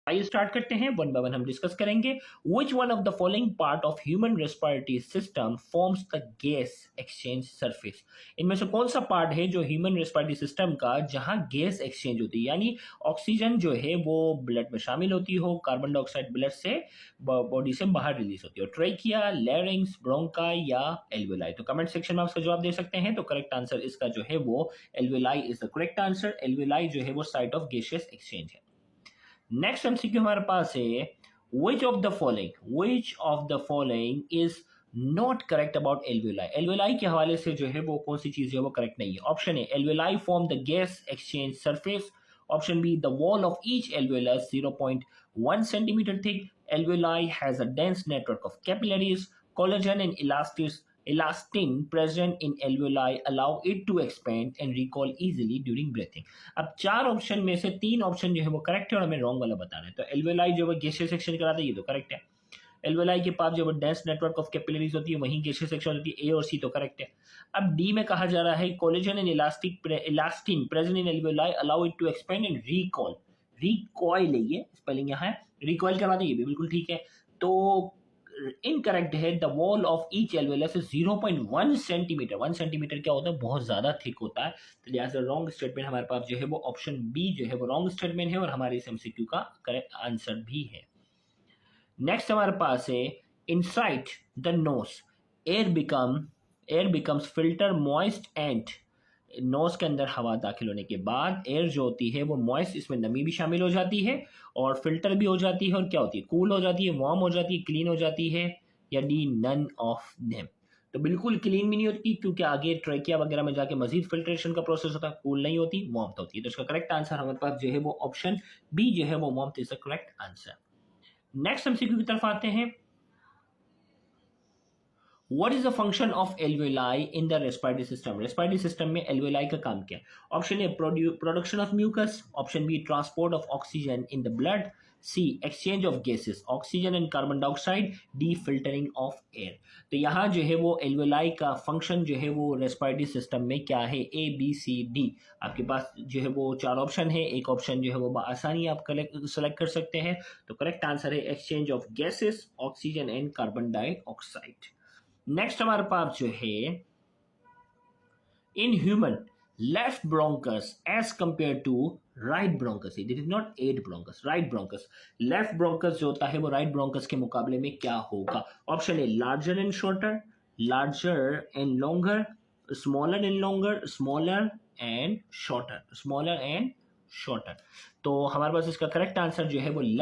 आइए स्टार्ट करते हैं, वन बाय वन हम डिस्कस करेंगे। Which one of the following part of human respiratory system forms the gas exchange surface. इनमें से कौन सा पार्ट है जो ह्यूमन रेस्पिरेटरी सिस्टम का जहां गैस एक्सचेंज होती है, यानी ऑक्सीजन जो है वो ब्लड में शामिल होती हो, कार्बन डाइऑक्साइड ब्लड से बॉडी से बाहर रिलीज होती है। ट्रेकिया, लैरिंग्स, ब्रोंकाई या एल्वेलाई। तो कमेंट सेक्शन में आप इसका जवाब दे सकते हैं। तो करेक्ट आंसर इसका जो है वो alveoli is the correct answer. Alveoli जो है वो साइट ऑफ गैसियस एक्सचेंज है। नेक्स्ट एमसीक्यू हमारे पास है, which of the following is not correct about alveoli। alveoli के हवाले से जो है वो कौन सी चीज है वो करेक्ट नहीं है। Option A, alveoli form the gas exchange surface। Option B, the wall of each alveolus 0.1 centimeter thick। alveoli has a dense network of capillaries। collagen and elastin present in alveoli allow it to expand and recoil easily during breathing। अब चार option में से तीन option जो है वो correct है और हमें रॉन्ग वाला बताना है। तो एल्वेलाई जो है गैसियस सेक्शन कराता है, ये तो करेक्ट है। एल्वेलाई के पास जो डेंस नेटवर्क ऑफ कैपिलरीज होती है वहीं गैसियस सेक्शन होती है, ए और सी तो करेक्ट है। अब डी में कहा जा रहा है collagen and elastin present in alveoli allow it to expand and recall. Recoil है ये स्पेलिंग यहाँ है, रिकॉइल करवाते हैं, ये भी बिल्कुल ठीक है। तो इनकरेक्ट है, the wall of each alveolus is 0.1 centimetre. 1 centimetre क्या होता है, बहुत ज्यादा थिक होता है। तो लिहाजा रॉन्ग स्टेटमेंट हमारे पास जो है वो ऑप्शन बी जो है वो रॉन्ग स्टेटमेंट है और हमारे इस एमसीक्यू का करेक्ट आंसर भी है। नेक्स्ट हमारे पास है, inside the nose air becomes filter moist and. Nose के अंदर हवा दाखिल होने के बाद एयर जो होती है वो मॉइस्ट, इसमें नमी भी शामिल हो जाती है और फिल्टर भी हो जाती है, और क्या होती है, कूल हो जाती है, वार्म हो जाती है, क्लीन हो जाती है, या डी नन ऑफ देम। तो बिल्कुल क्लीन भी नहीं होती क्योंकि आगे ट्रेकिया वगैरह में जाके मजीद फिल्ट्रेशन का प्रोसेस होता है। कूल नहीं होती, वार्म होती है। तो इसका करेक्ट आंसर हमारे पास जो है वो ऑप्शन बी जो है वो warm is the correct answer. Next MCQ की तरफ आते हैं। What is the function of alveoli in the respiratory system? Respiratory system में alveoli का काम क्या है? Option A, production of mucus। Option B, transport of oxygen in the blood। C, exchange of gases, oxygen and carbon dioxide। D, filtering of air। तो यहाँ जो है वो alveoli का फंक्शन जो है वो रेस्पिरेटरी सिस्टम में क्या है, ए बी सी डी। आपके पास जो है वो चार ऑप्शन है, एक ऑप्शन जो है वो आसानी आप सेलेक्ट कर सकते हैं। तो करेक्ट आंसर है exchange of gases, oxygen and carbon dioxide. Next हमारे पास जो है, in human left bronchus as compare to right bronchus. It is not at bronchus, right bronchus. Left bronchus जो होता है वो राइट ब्रोंकस के मुकाबले में क्या होगा। Option A, larger and shorter, larger and longer, smaller and longer, smaller and shorter, smaller and shorter. तो हमारे पास इसका करेक्ट आंसर जो है वो